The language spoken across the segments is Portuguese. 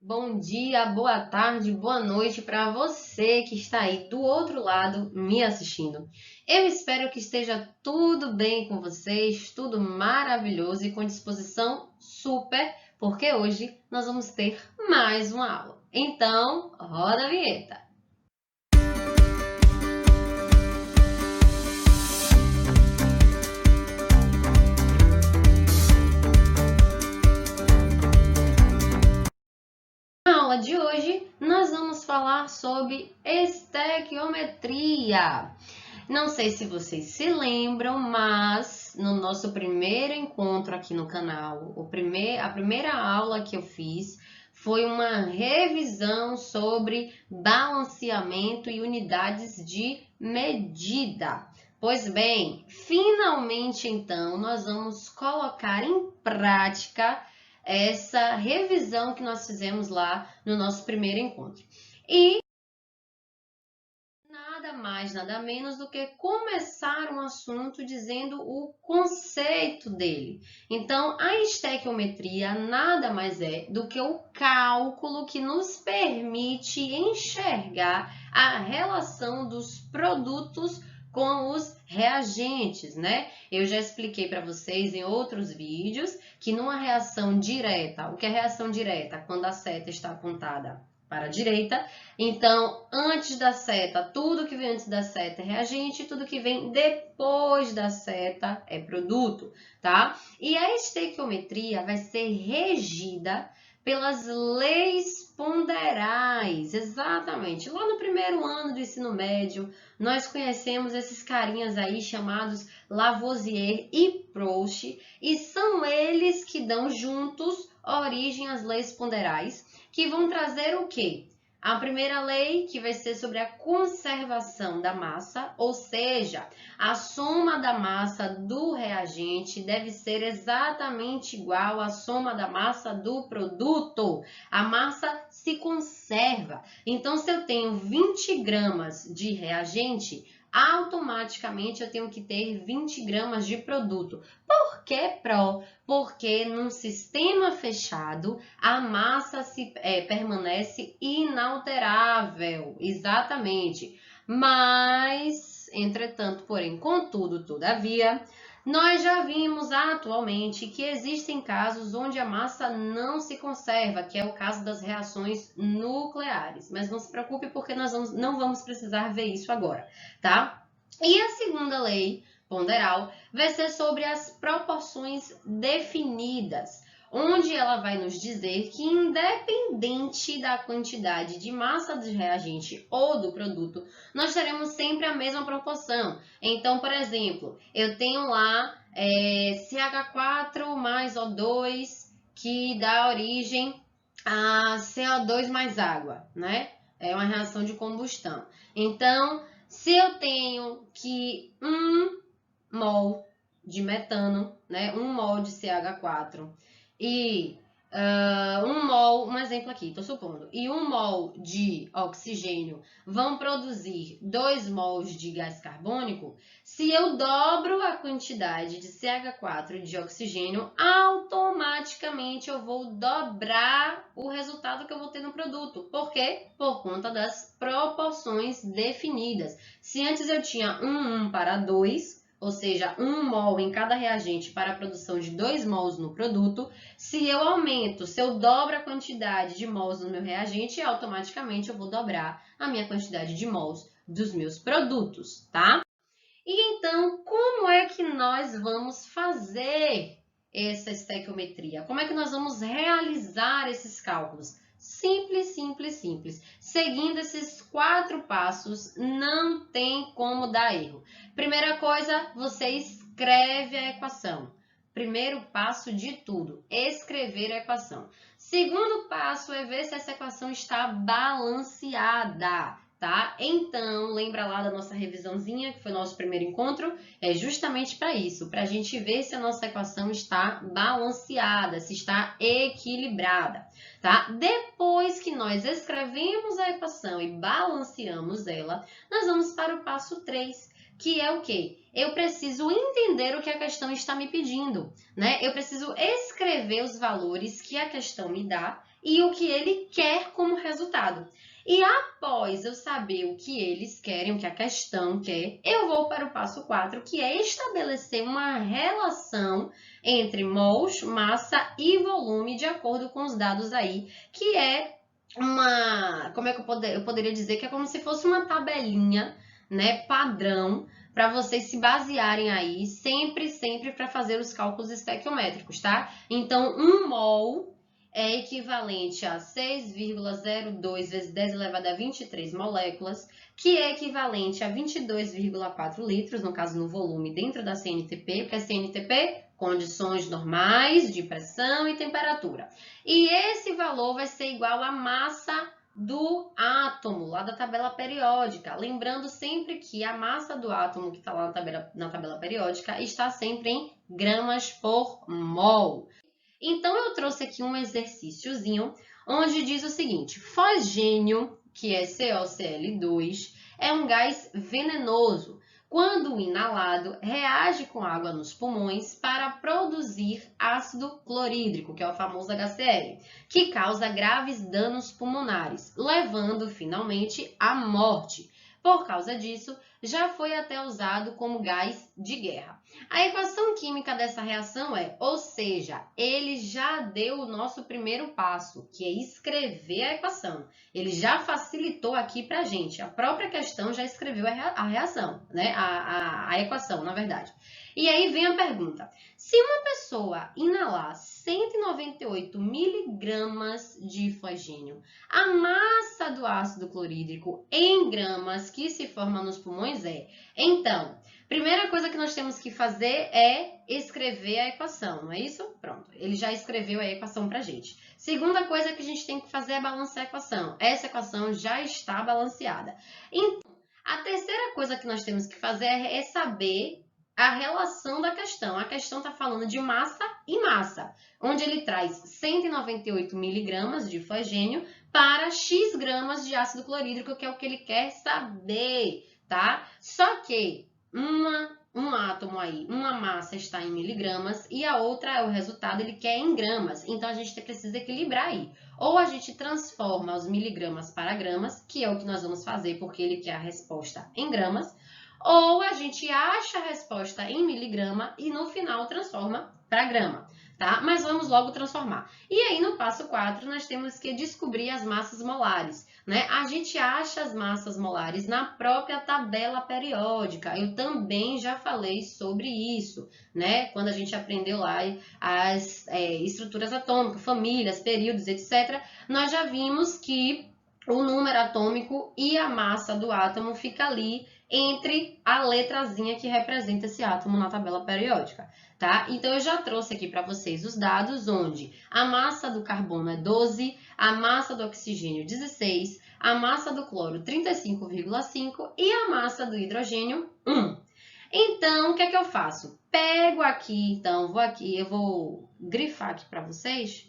Bom dia, boa tarde, boa noite para você que está aí do outro lado me assistindo. Eu espero que esteja tudo bem com vocês, tudo maravilhoso e com disposição super, porque hoje nós vamos ter mais uma aula. Então, roda a vinheta! Na aula de hoje, nós vamos falar sobre estequiometria. Não sei se vocês se lembram, mas no nosso primeiro encontro aqui no canal, a primeira aula que eu fiz foi uma revisão sobre balanceamento e unidades de medida. Pois bem, finalmente então nós vamos colocar em prática essa revisão que nós fizemos lá no nosso primeiro encontro. E nada mais, nada menos do que começar um assunto dizendo o conceito dele. Então, a estequiometria nada mais é do que o cálculo que nos permite enxergar a relação dos produtos com os reagentes, né? Eu já expliquei para vocês em outros vídeos que numa reação direta, o que é reação direta? Quando a seta está apontada para a direita, então, antes da seta, tudo que vem antes da seta é reagente, tudo que vem depois da seta é produto, tá? E a estequiometria vai ser regida pelas leis ponderais, exatamente. Lá no primeiro ano do ensino médio, nós conhecemos esses carinhas aí chamados Lavoisier e Proust, e são eles que dão juntos origem às leis ponderais, que vão trazer o quê? A primeira lei, que vai ser sobre a conservação da massa, ou seja, a soma da massa do reagente deve ser exatamente igual à soma da massa do produto. A massa se conserva. Então, se eu tenho 20 gramas de reagente, automaticamente eu tenho que ter 20 gramas de produto. Por que PRO? Porque num sistema fechado a massa permanece inalterável, exatamente. Mas, entretanto, porém, contudo, todavia, nós já vimos atualmente que existem casos onde a massa não se conserva, que é o caso das reações nucleares. Mas não se preocupe porque nós não vamos precisar ver isso agora, tá? E a segunda lei ponderal vai ser sobre as proporções definidas, onde ela vai nos dizer que independente da quantidade de massa do reagente ou do produto, nós teremos sempre a mesma proporção. Então, por exemplo, eu tenho lá CH4 mais O2, que dá origem a CO2 mais água, né? É uma reação de combustão. Então, se eu tenho que 1 mol de metano, né? 1 mol de CH4 e 1 mol, um exemplo aqui, estou supondo, e 1 mol de oxigênio vão produzir 2 mols de gás carbônico, se eu dobro a quantidade de CH4 e de oxigênio, automaticamente eu vou dobrar o resultado que eu vou ter no produto. Por quê? Por conta das proporções definidas. Se antes eu tinha 1 para 2, ou seja, 1 mol em cada reagente para a produção de 2 mols no produto, se eu dobro a quantidade de mols no meu reagente, automaticamente eu vou dobrar a minha quantidade de mols dos meus produtos, tá? E então, como é que nós vamos fazer essa estequiometria? Como é que nós vamos realizar esses cálculos? Simples, simples, simples. Seguindo esses 4 passos, não tem como dar erro. Primeira coisa, você escreve a equação. Primeiro passo de tudo, escrever a equação. Segundo passo é ver se essa equação está balanceada, tá? Então, lembra lá da nossa revisãozinha, que foi o nosso primeiro encontro? É justamente para isso, para a gente ver se a nossa equação está balanceada, se está equilibrada, tá? Depois que nós escrevemos a equação e balanceamos ela, nós vamos para o passo 3, que é o quê? Eu preciso entender o que a questão está me pedindo, né? Eu preciso escrever os valores que a questão me dá e o que ele quer como resultado. E após eu saber o que eles querem, o que a questão quer, eu vou para o passo 4, que é estabelecer uma relação entre mols, massa e volume, de acordo com os dados aí, que é como é que eu poderia dizer, que é como se fosse uma tabelinha, né, padrão, para vocês se basearem aí, sempre para fazer os cálculos estequiométricos, tá? Então, 1 mol é equivalente a 6,02 vezes 10 elevado a 23 moléculas, que é equivalente a 22,4 litros, no caso no volume dentro da CNTP, porque a CNTP, condições normais de pressão e temperatura. E esse valor vai ser igual à massa do átomo, lá da tabela periódica. Lembrando sempre que a massa do átomo que está lá na tabela periódica está sempre em gramas por mol. Então, eu trouxe aqui um exercíciozinho onde diz o seguinte: fosgênio, que é COCl2, é um gás venenoso. Quando inalado, reage com água nos pulmões para produzir ácido clorídrico, que é o famoso HCl, que causa graves danos pulmonares, levando finalmente à morte. Por causa disso, já foi até usado como gás de guerra. A equação química dessa reação ou seja, ele já deu o nosso primeiro passo, que é escrever a equação. Ele já facilitou aqui para a gente. A própria questão já escreveu a reação, né? A equação, na verdade. E aí vem a pergunta: se uma pessoa inalar 198 miligramas de fosgênio, a massa do ácido clorídrico em gramas que se forma nos pulmões Então, primeira coisa que nós temos que fazer é escrever a equação, não é isso? Pronto, ele já escreveu a equação para a gente. Segunda coisa que a gente tem que fazer é balancear a equação. Essa equação já está balanceada. Então, a terceira coisa que nós temos que fazer é saber a relação da questão. A questão está falando de massa e massa, onde ele traz 198 miligramas de fosgênio para X gramas de ácido clorídrico, que é o que ele quer saber, tá? Só que um átomo aí, uma massa está em miligramas e a outra, o resultado, ele quer em gramas. Então, a gente precisa equilibrar aí. Ou a gente transforma os miligramas para gramas, que é o que nós vamos fazer, porque ele quer a resposta em gramas, ou a gente acha a resposta em miligrama e no final transforma para grama, tá? Mas vamos logo transformar. E aí no passo 4 nós temos que descobrir as massas molares, né? A gente acha as massas molares na própria tabela periódica. Eu também já falei sobre isso, né? Quando a gente aprendeu lá as estruturas atômicas, famílias, períodos, etc. Nós já vimos que o número atômico e a massa do átomo fica ali entre a letrazinha que representa esse átomo na tabela periódica, tá? Então, eu já trouxe aqui para vocês os dados onde a massa do carbono é 12, a massa do oxigênio 16, a massa do cloro 35,5 e a massa do hidrogênio 1. Então, o que é que eu faço? Pego aqui, então, eu vou grifar aqui para vocês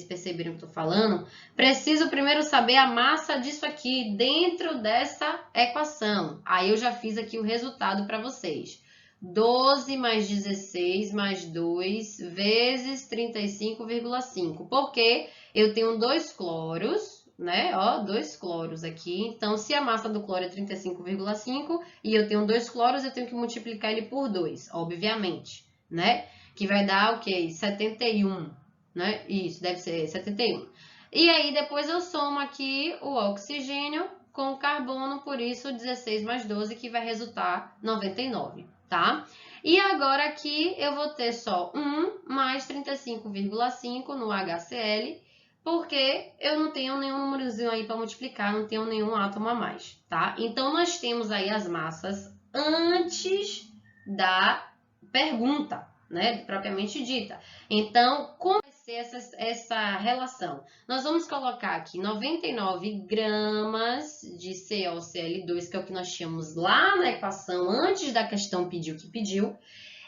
perceberem o que eu estou falando. Preciso primeiro saber a massa disso aqui dentro dessa equação. Aí eu já fiz aqui o resultado para vocês. 12 mais 16 mais 2 vezes 35,5. Porque eu tenho 2 cloros, né? Ó, 2 cloros aqui. Então, se a massa do cloro é 35,5 e eu tenho 2 cloros, eu tenho que multiplicar ele por 2, obviamente, né? Que vai dar o quê? 71. Né? Isso, deve ser 71. E aí, depois eu somo aqui o oxigênio com o carbono, por isso 16 mais 12, que vai resultar 99, tá? E agora aqui eu vou ter só 1 mais 35,5 no HCl, porque eu não tenho nenhum númerozinho aí para multiplicar, não tenho nenhum átomo a mais, tá? Então, nós temos aí as massas antes da pergunta, né? Propriamente dita. Então, como ser essa relação? Nós vamos colocar aqui 99 gramas de COCl2, que é o que nós tínhamos lá na equação antes da questão pedir o que pediu.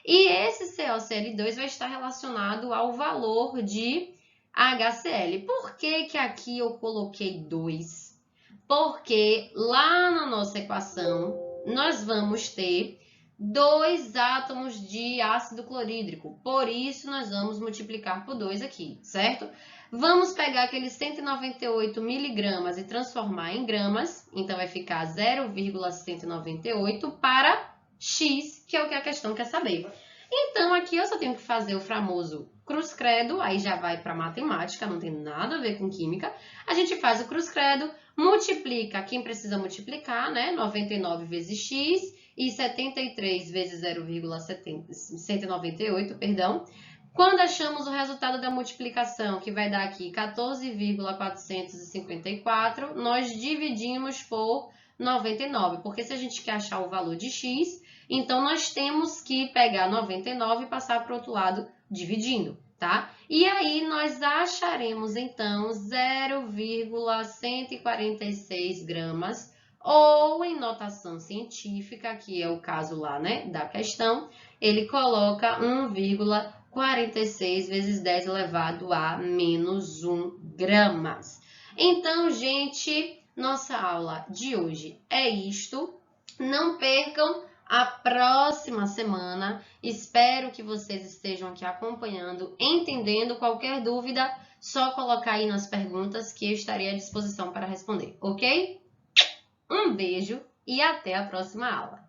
E esse COCl2 vai estar relacionado ao valor de HCl. Por que que aqui eu coloquei 2? Porque lá na nossa equação nós vamos ter 2 átomos de ácido clorídrico. Por isso, nós vamos multiplicar por 2 aqui, certo? Vamos pegar aqueles 198 miligramas e transformar em gramas. Então, vai ficar 0,198 para X, que é o que a questão quer saber. Então, aqui eu só tenho que fazer o famoso cruz-credo, aí já vai para matemática, não tem nada a ver com química. A gente faz o cruz-credo, multiplica quem precisa multiplicar, né? 99 vezes X e 73 vezes 0,198, perdão. Quando achamos o resultado da multiplicação, que vai dar aqui 14,454, nós dividimos por 99, porque se a gente quer achar o valor de X, então nós temos que pegar 99 e passar para o outro lado dividindo, tá? E aí nós acharemos então 0,146 gramas, ou em notação científica, que é o caso lá, né, da questão, ele coloca 1,46 vezes 10 elevado a menos 1 gramas. Então, gente, nossa aula de hoje é isto. Não percam a próxima semana. Espero que vocês estejam aqui acompanhando, entendendo. Qualquer dúvida, só colocar aí nas perguntas que eu estarei à disposição para responder, ok? Um beijo e até a próxima aula!